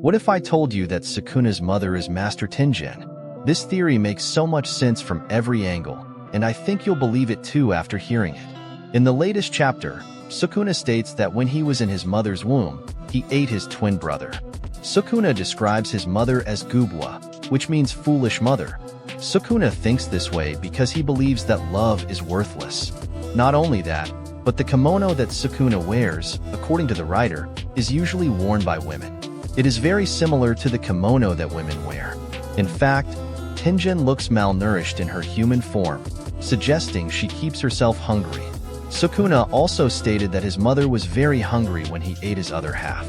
What if I told you that Sukuna's mother is Master Tengen? This theory makes so much sense from every angle, and I think you'll believe it too after hearing it. In the latest chapter, Sukuna states that when he was in his mother's womb, he ate his twin brother. Sukuna describes his mother as Gubwa, which means foolish mother. Sukuna thinks this way because he believes that love is worthless. Not only that, but the kimono that Sukuna wears, according to the writer, is usually worn by women. It is very similar to the kimono that women wear. In fact, Tengen looks malnourished in her human form, suggesting she keeps herself hungry. Sukuna also stated that his mother was very hungry when he ate his other half.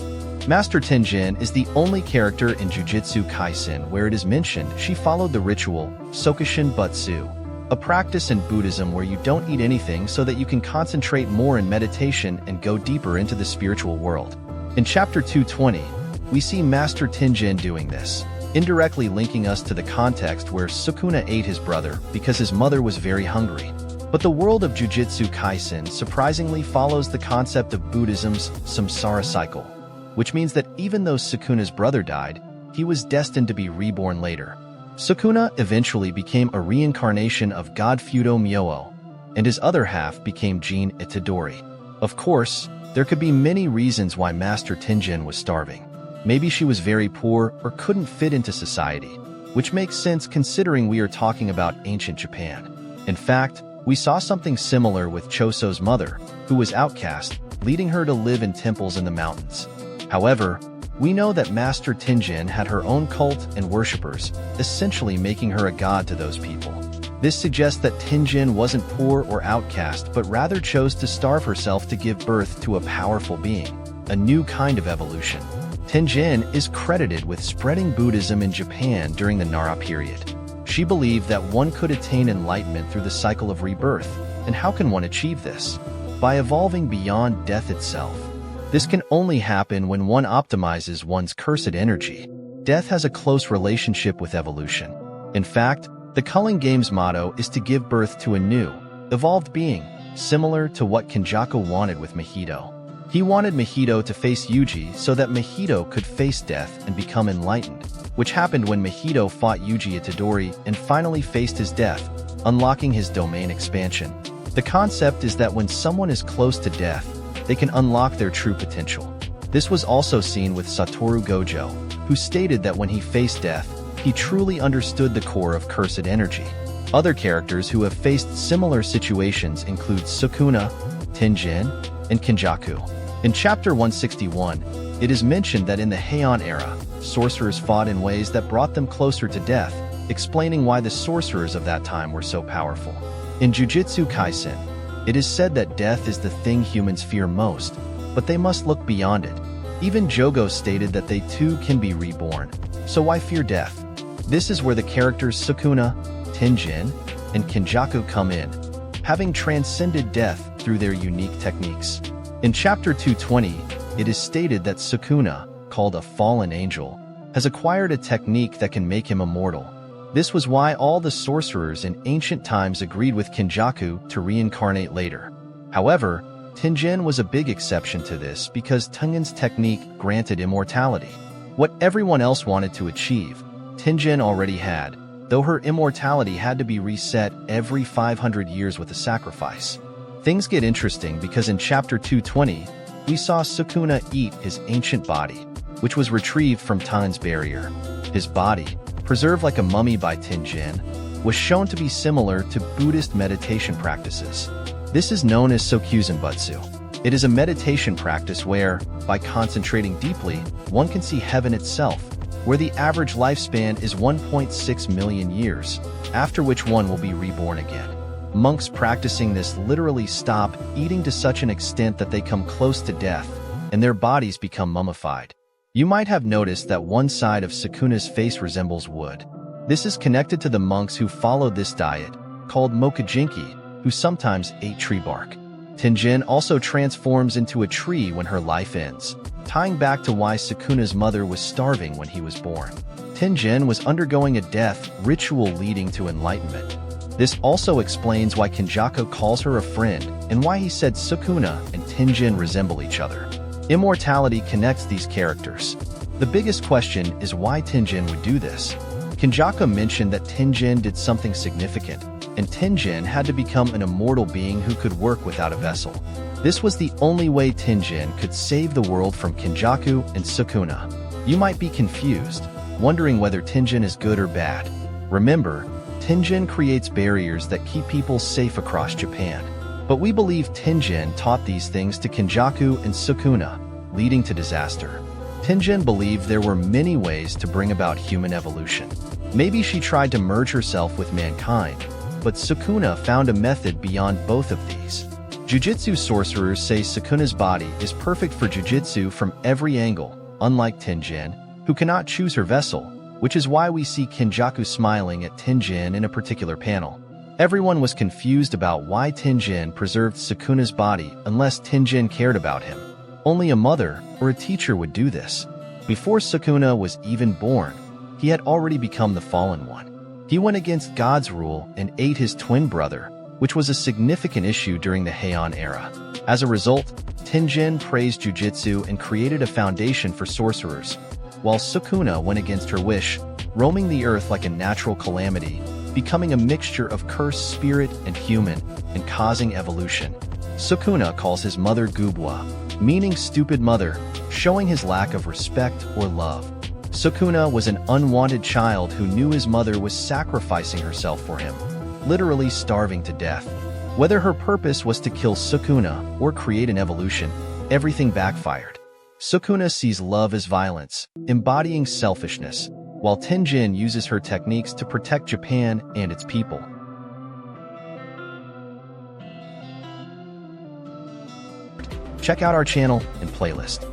Master Tengen is the only character in Jujutsu Kaisen where it is mentioned she followed the ritual Sokushin Butsu, a practice in Buddhism where you don't eat anything so that you can concentrate more in meditation and go deeper into the spiritual world. In chapter 220, we see Master Tengen doing this, indirectly linking us to the context where Sukuna ate his brother because his mother was very hungry. But the world of Jujutsu Kaisen surprisingly follows the concept of Buddhism's samsara cycle, which means that even though Sukuna's brother died, he was destined to be reborn later. Sukuna eventually became a reincarnation of God Fudo Myoho, and his other half became Jin Itadori. Of course, there could be many reasons why Master Tengen was starving. Maybe she was very poor or couldn't fit into society, which makes sense considering we are talking about ancient Japan. In fact, we saw something similar with Choso's mother, who was outcast, leading her to live in temples in the mountains. However, we know that Master Tengen had her own cult and worshippers, essentially making her a god to those people. This suggests that Tengen wasn't poor or outcast, but rather chose to starve herself to give birth to a powerful being, a new kind of evolution. Tengen is credited with spreading Buddhism in Japan during the Nara period. She believed that one could attain enlightenment through the cycle of rebirth. And how can one achieve this? By evolving beyond death itself. This can only happen when one optimizes one's cursed energy. Death has a close relationship with evolution. In fact, the Culling Game's motto is to give birth to a new, evolved being, similar to what Kenjaku wanted with Mahito. He wanted Mahito to face Yuji so that Mahito could face death and become enlightened, which happened when Mahito fought Yuji Itadori and finally faced his death, unlocking his domain expansion. The concept is that when someone is close to death, they can unlock their true potential. This was also seen with Satoru Gojo, who stated that when he faced death, he truly understood the core of cursed energy. Other characters who have faced similar situations include Sukuna, Tengen, and Kenjaku. In Chapter 161, it is mentioned that in the Heian era, sorcerers fought in ways that brought them closer to death, explaining why the sorcerers of that time were so powerful. In Jujutsu Kaisen, it is said that death is the thing humans fear most, but they must look beyond it. Even Jogo stated that they too can be reborn, so why fear death? This is where the characters Sukuna, Tengen, and Kenjaku come in, having transcended death through their unique techniques. In Chapter 220, it is stated that Sukuna, called a fallen angel, has acquired a technique that can make him immortal. This was why all the sorcerers in ancient times agreed with Kenjaku to reincarnate later. However, Tengen was a big exception to this because Tengen's technique granted immortality. What everyone else wanted to achieve, Tengen already had, though her immortality had to be reset every 500 years with a sacrifice. Things get interesting because in Chapter 220, we saw Sukuna eat his ancient body, which was retrieved from Time's barrier. His body, preserved like a mummy by Tengen, was shown to be similar to Buddhist meditation practices. This is known as Sokuzenbutsu. It is a meditation practice where, by concentrating deeply, one can see heaven itself, where the average lifespan is 1.6 million years, after which one will be reborn again. Monks practicing this literally stop eating to such an extent that they come close to death, and their bodies become mummified. You might have noticed that one side of Sukuna's face resembles wood. This is connected to the monks who followed this diet, called Mokujinki, who sometimes ate tree bark. Tengen also transforms into a tree when her life ends, tying back to why Sukuna's mother was starving when he was born. Tengen was undergoing a death ritual leading to enlightenment. This also explains why Kenjaku calls her a friend and why he said Sukuna and Tengen resemble each other. Immortality connects these characters. The biggest question is why Tengen would do this. Kenjaku mentioned that Tengen did something significant, and Tengen had to become an immortal being who could work without a vessel. This was the only way Tengen could save the world from Kenjaku and Sukuna. You might be confused, wondering whether Tengen is good or bad. Remember, Tengen creates barriers that keep people safe across Japan. But we believe Tengen taught these things to Kenjaku and Sukuna, leading to disaster. Tengen believed there were many ways to bring about human evolution. Maybe she tried to merge herself with mankind, but Sukuna found a method beyond both of these. Jujutsu sorcerers say Sukuna's body is perfect for jujutsu from every angle, unlike Tengen, who cannot choose her vessel, which is why we see Kenjaku smiling at Tengen in a particular panel. Everyone was confused about why Tengen preserved Sukuna's body unless Tengen cared about him. Only a mother or a teacher would do this. Before Sukuna was even born, he had already become the fallen one. He went against God's rule and ate his twin brother, which was a significant issue during the Heian era. As a result, Tengen praised Jujutsu and created a foundation for sorcerers, while Sukuna went against her wish, roaming the earth like a natural calamity, becoming a mixture of cursed spirit and human, and causing evolution. Sukuna calls his mother Gubwa, meaning stupid mother, showing his lack of respect or love. Sukuna was an unwanted child who knew his mother was sacrificing herself for him, literally starving to death. Whether her purpose was to kill Sukuna or create an evolution, everything backfired. Sukuna sees love as violence, embodying selfishness, while Tengen uses her techniques to protect Japan and its people. Check out our channel and playlist.